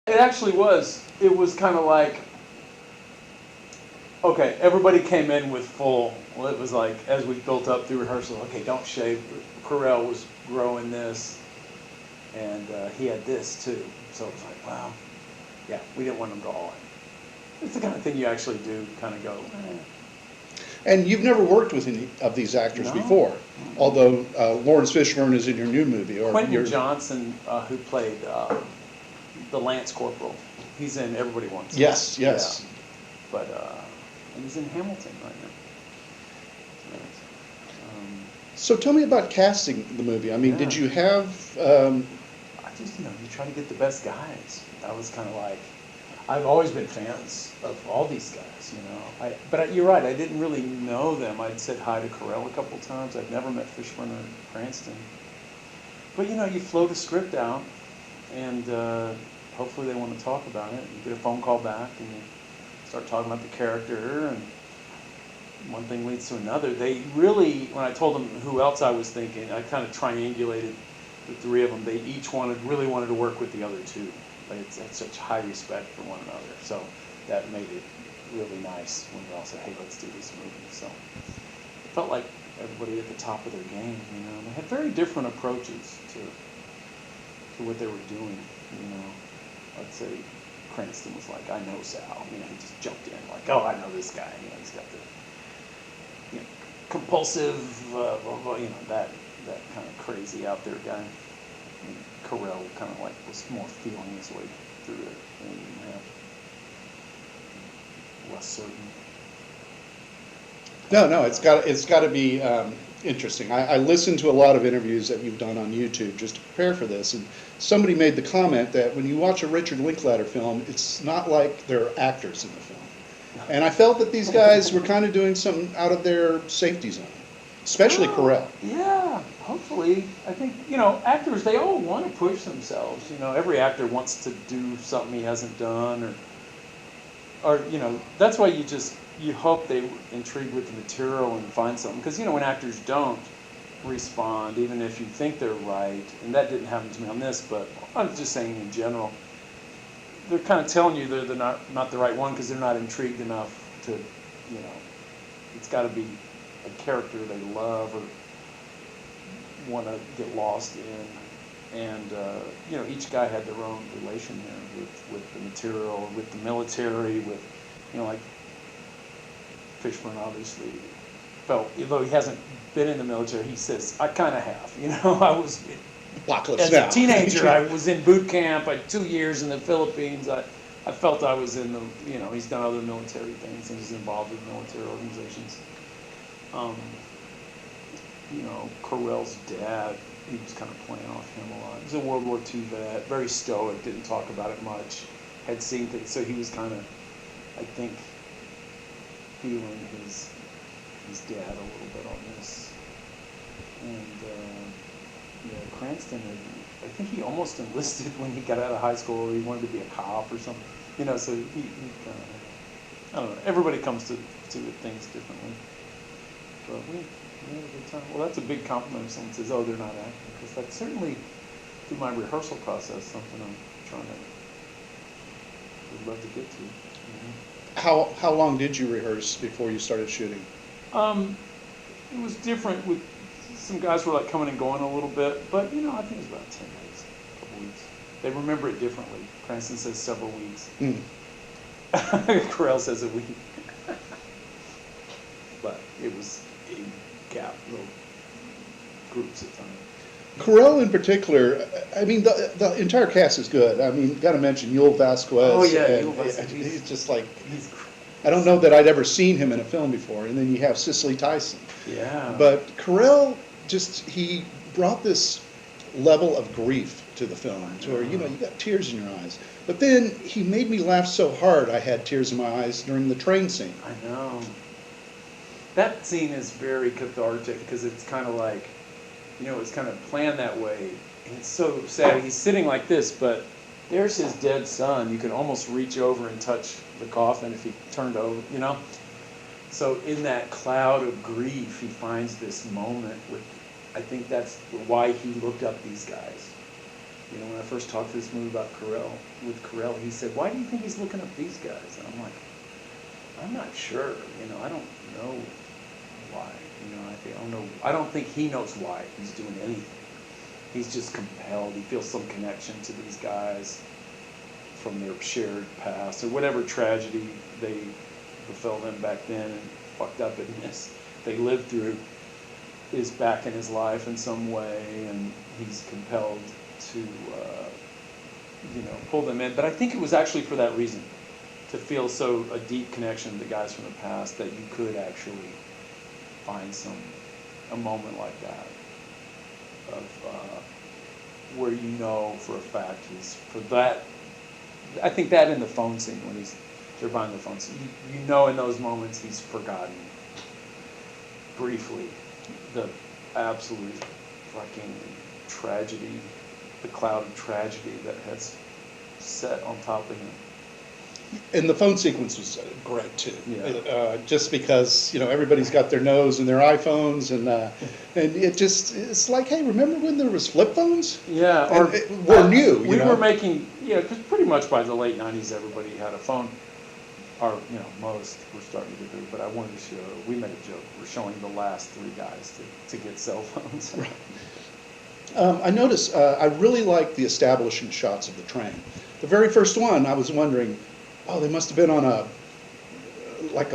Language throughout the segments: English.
It actually was. It was kind of like, okay, everybody came in with full. Well, it was like as we built up through rehearsal. Okay, don't shave. Carell was growing this, and he had this too. So it was like, wow, yeah, we didn't want him to all in. It's the kind of thing you actually do, kind of go. And you've never worked with any of these actors No. before, although Lawrence Fishburne is in your new movie. Or Quentin your... Johnson, who played the Lance Corporal, he's in Everybody Wants It. Yes, yes. Yeah. But and he's in Hamilton right now. So tell me about casting the movie. I mean, Yeah. did you have... I just, you try to get the best guys. That was kind of like, I've always been fans of all these guys, but you're right, I didn't really know them. I'd said hi to Carell a couple times. I've never met Fishburne or Cranston. But, you float a script out, and hopefully they want to talk about it. You get a phone call back, and you start talking about the character, and one thing leads to another. They really, when I told them who else I was thinking, I kind of triangulated the three of them. They each really wanted to work with the other two. They had such high respect for one another. So that made it really nice when we all said, hey, let's do this movie. So it felt like everybody at the top of their game, They had very different approaches to what they were doing, I'd say Cranston was like, I know Sal. He just jumped in like, oh, I know this guy. He's got the compulsive, that kind of crazy out there guy. And Carell kind of like was more feeling his way through it, and less certain. No, it's got to be interesting. I listened to a lot of interviews that you've done on YouTube just to prepare for this, and somebody made the comment that when you watch a Richard Linklater film, it's not like there are actors in the film. And I felt that these guys were kind of doing something out of their safety zone, especially Carell. Yeah, hopefully. I think, actors, they all want to push themselves. Every actor wants to do something he hasn't done, or that's why you hope they were intrigued with the material and find something. Because, when actors don't respond, even if you think they're right, and that didn't happen to me on this, but I'm just saying in general, they're kind of telling you they're not the right one because they're not intrigued enough to, it's got to be a character they love or want to get lost in. And, each guy had their own relation here with the material, with the military, with, like Fishburne obviously felt, although he hasn't been in the military, he says, I kind of have. I was, as a teenager, I was in boot camp. I had 2 years in the Philippines. I felt I was in the, he's done other military things, and he's involved with military organizations. Carell's dad, he was kind of playing off him a lot. He was a World War II vet, very stoic, didn't talk about it much, had seen things, so he was kind of, I think, feeling his dad a little bit on this. And, Cranston, I think he almost enlisted when he got out of high school, or he wanted to be a cop or something. So he kind of, I don't know, everybody comes to things differently. But we had a good time. Well, that's a big compliment if someone says, oh, they're not acting, because that's certainly, through my rehearsal process, something I'm would love to get to. Mm-hmm. How long did you rehearse before you started shooting? It was different. With some guys were like coming and going a little bit, but I think it was about 10 days, a couple weeks. They remember it differently. Cranston says several weeks. Carell says a week. But it was in little groups at times. Carell in particular, I mean, the entire cast is good. I mean, got to mention Yul Vasquez. Oh yeah, Yul Vasquez. He's just like, I don't know that I'd ever seen him in a film before. And then you have Cicely Tyson. Yeah. But Carell he brought this level of grief to the film, to where, you got tears in your eyes. But then he made me laugh so hard I had tears in my eyes during the train scene. I know. That scene is very cathartic because it's kind of like, it's kind of planned that way. And it's so sad. He's sitting like this, but there's his dead son. You could almost reach over and touch the coffin if he turned over, So in that cloud of grief, he finds this moment with, I think that's why he looked up these guys. You know, when I first talked to this movie about Carell, he said, "Why do you think he's looking up these guys?" And I'm like, "I'm not sure. You know, I don't know why. You know, I don't think he knows why he's doing anything. He's just compelled. He feels some connection to these guys from their shared past or whatever tragedy they befell them back then and fucked upness they lived through is back in his life in some way, and he's compelled to, pull them in. But I think it was actually for that reason, to feel a deep connection to the guys from the past that you could actually find a moment like that of where you know for a fact I think that in the phone scene when they're behind the phone scene, you know in those moments he's forgotten briefly the absolute fucking tragedy, the cloud of tragedy that has set on top of him. And the phone sequence was great too. Yeah. Just because everybody's got their nose in their iPhones, and it's like, hey, remember when there was flip phones? Yeah, we're new. We were making because pretty much by the late '90s everybody had a phone. Or most were starting to do, but I wanted to show. We made a joke. We're showing the last 3 guys to get cell phones. Right. I noticed. I really like the establishing shots of the train. The very first one, I was wondering, oh, they must have been on a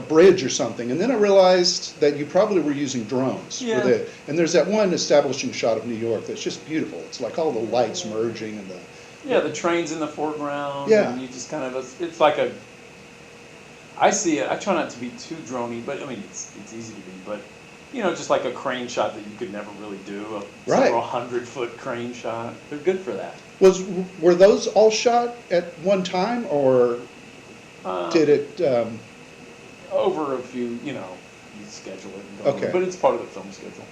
bridge or something. And then I realized that you probably were using drones with it. And there's that one establishing shot of New York that's just beautiful. It's like all the lights merging and the train's in the foreground. Yeah. And you just kind of, it's like I see it, I try not to be too droney, but I mean, it's easy to be, but just like a crane shot that you could never really do, several 100-foot crane shot. They're good for that. Were those all shot at one time, or did it? Over a few, you schedule it. And go Okay. But it's part of the film schedule.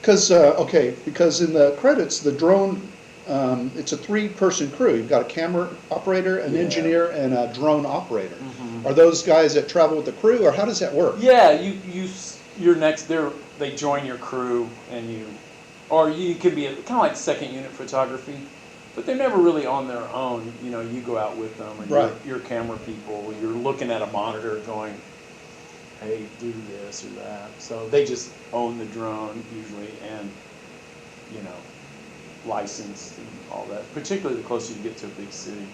Because in the credits, the drone, it's a 3-person crew. You've got a camera operator, an engineer, and a drone operator. Mm-hmm. Are those guys that travel with the crew, or how does that work? Yeah, you're next. They join your crew, and you could be kind of like second unit photography, but they're never really on their own. You go out with them, and you're camera people. You're looking at a monitor, going, "Hey, do this or that." So they just own the drone usually, and licensed and all that. Particularly the closer you get to a big city.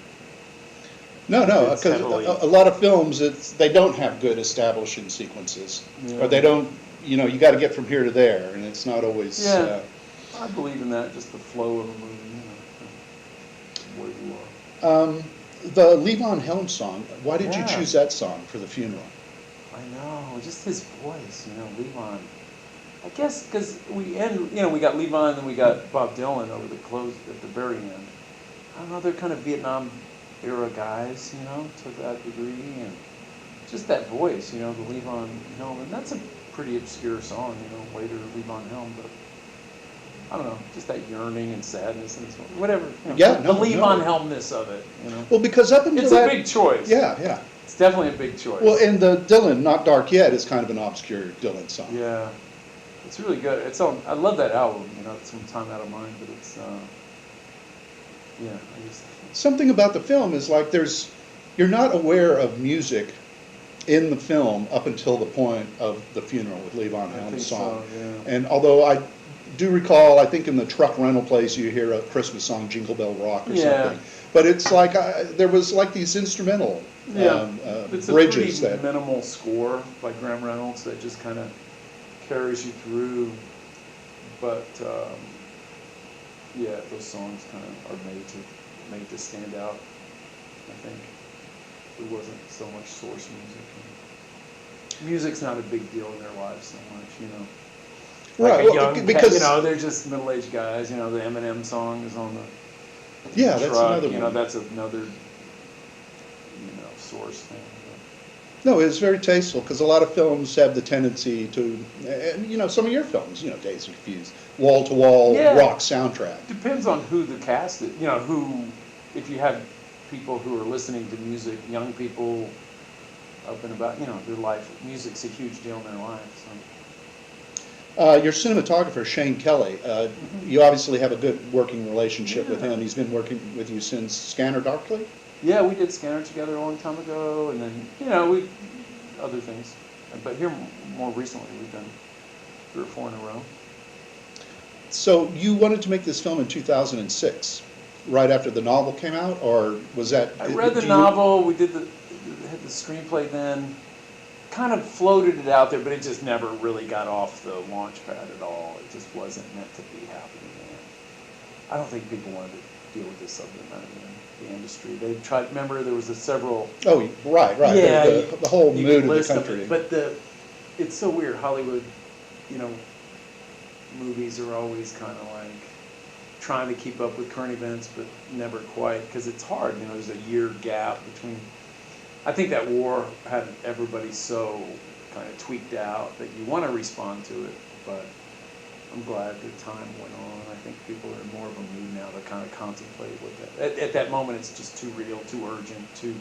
No, because a lot of films, they don't have good establishing sequences, or they don't. You got to get from here to there, and it's not always. Yeah, I believe in that. Just the flow of a movie, where you are. The Levon Helm song. Why did you choose that song for the funeral? I know, just his voice. Levon. I guess because we got Levon and then we got Bob Dylan over the close at the very end. I don't know, they're kind of Vietnam era guys, to that degree, and just that voice, the Levon Helm, and that's a pretty obscure song, later Levon Helm, but I don't know, just that yearning and sadness and whatever. The Levon Helmness of it, Well, because up until it's a big choice. Yeah. It's definitely a big choice. Well, and the Dylan, Not Dark Yet, is kind of an obscure Dylan song. Yeah. It's really good. I love that album. It's Some Time Out of Mind, but it's Something about the film is like you're not aware of music in the film up until the point of the funeral with Levon Helm's song. So, yeah. And although I do recall, I think in the truck rental place you hear a Christmas song, Jingle Bell Rock or something. But it's like there was like these instrumental it's bridges. It's a pretty minimal score by Graham Reynolds that just kind of carries you through, but those songs kind of are made to stand out. I think it wasn't so much source music. Music's not a big deal in their lives so much, Right, like a young because they're just middle-aged guys. The Eminem song is on the that's truck. another one. That's another source thing. No, it's very tasteful because a lot of films have the tendency to, and some of your films, Days of Confused, wall-to-wall rock soundtrack. Depends on who the cast is. If you have people who are listening to music, young people up and about, their life, music's a huge deal in their life. So. Your cinematographer, Shane Kelly, you obviously have a good working relationship with Yeah. him. He's been working with you since Scanner Darkly? Yeah, we did Scanner together a long time ago, and then, we, other things. But here, more recently, we've done 3 or 4 in a row. So you wanted to make this film in 2006, right after the novel came out, or was that... I read the do you- novel, we had the screenplay then, kind of floated it out there, but it just never really got off the launch pad at all. It just wasn't meant to be happening then. I don't think people wanted to deal with this subject matter in the industry. They tried, remember there was several... Oh, right. Yeah, The whole you mood could of list the them, country. but it's so weird. Hollywood, movies are always kind of like trying to keep up with current events, but never quite, because it's hard. There's a year gap between. I think that war had everybody so kind of tweaked out that you want to respond to it, but I'm glad the time went on. I think people are in more of a mood now to kind of contemplate what that. At that moment, it's just too real, too urgent, too.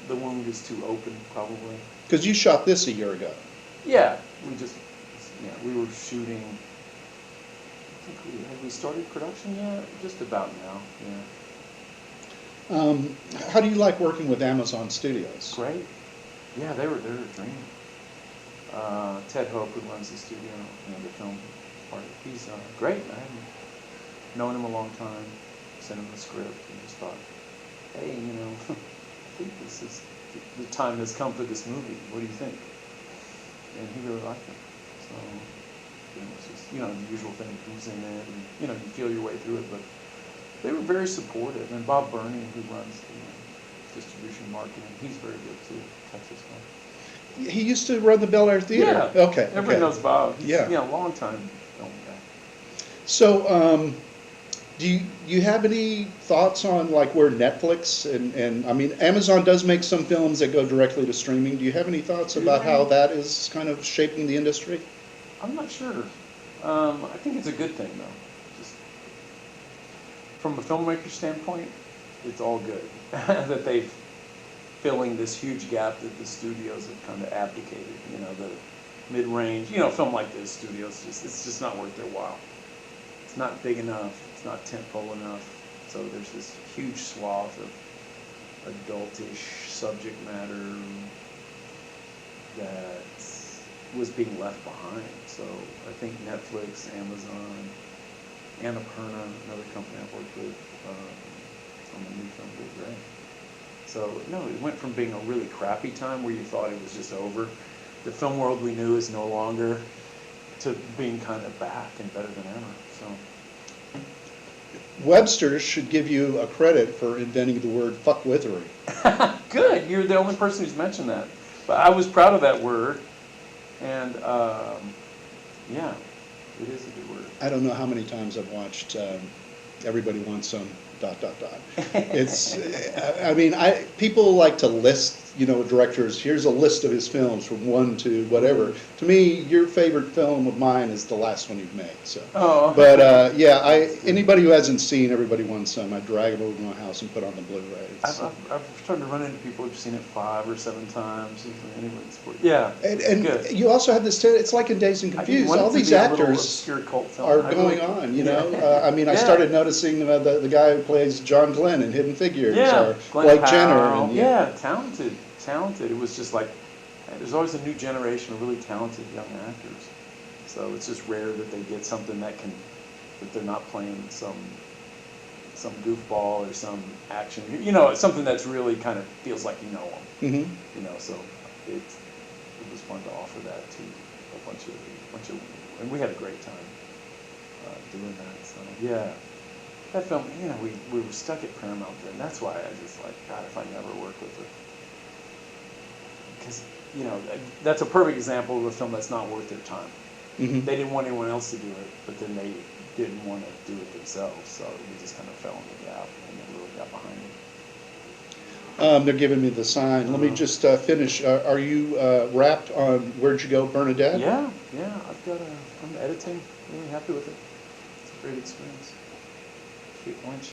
The wound is too open, probably. Because you shot this a year ago. Yeah, we were shooting. I think had we started production yet? Just about now. Yeah. How do you like working with Amazon Studios? Great. Yeah, they're a dream. Ted Hope, who runs the studio and the film part, he's great. I haven't known him a long time. Sent him the script and just thought, hey, I think this is the time has come for this movie. What do you think? And he really liked it. So, it's just, the usual thing, who's in it, and, you feel your way through it, but they were very supportive. And Bob Burney, who runs the distribution marketing, he's very good too, Texas guy. He used to run the Bel Air Theater. Yeah. Okay. Everybody knows Bob. He's, Yeah. Long time film guy. So, do you have any thoughts on like where Netflix and I mean Amazon does make some films that go directly to streaming. Do you have any thoughts about how that is kind of shaping the industry? I'm not sure. I think it's a good thing though. Just from a filmmaker standpoint, it's all good that they've filling this huge gap that the studios have kind of abdicated. The mid-range, film like this, studios it's just not worth their while. It's not big enough. It's not tentpole enough. So there's this huge swath of adultish subject matter that was being left behind. So I think Netflix, Amazon, Annapurna, another company I've worked with on the new film, did great. So no, it went from being a really crappy time where you thought it was just over, the film world we knew is no longer, to being kind of back and better than ever. So. Webster's should give you a credit for inventing the word fuckwithery. Good, you're the only person who's mentioned that. But I was proud of that word, and yeah, it is a good word. I don't know how many times I've watched Everybody Wants Some ... It's, I mean, people like to list, directors, here's a list of his films from 1 to whatever. To me, your favorite film of mine is the last one you've made. So, Oh. but anybody who hasn't seen Everybody Wants Some, I drag them over to my house and put on the Blu-rays. I've started to run into people who've seen it 5 or 7 times. Yeah, And good. you also have this, it's like in Dazed and I didn't Confused, want it all to these be a little actors obscure cult film. are I going really- on, Yeah. I mean, I Yeah. started noticing the guy who plays John Glenn in Hidden Figures, or Glenn Blake Jenner. Powell. And, Yeah, talented. It was just like, there's always a new generation of really talented young actors. So it's just rare that they get something that they're not playing some goofball or some action. Something that's really kind of feels like you know them. Mm-hmm. So it was fun to offer that to a bunch of, and we had a great time doing that. So yeah. That film, we were stuck at Paramount then. That's why I just like, God, if I never worked with it. Because, that's a perfect example of a film that's not worth their time. Mm-hmm. They didn't want anyone else to do it, but then they didn't want to do it themselves. So we just kind of fell in the gap and never really got behind it. They're giving me the sign. Let me just finish. Are you wrapped on Where'd You Go, Bernadette? Yeah. I'm editing. Really happy with it. It's a great experience. Kate Blanchett.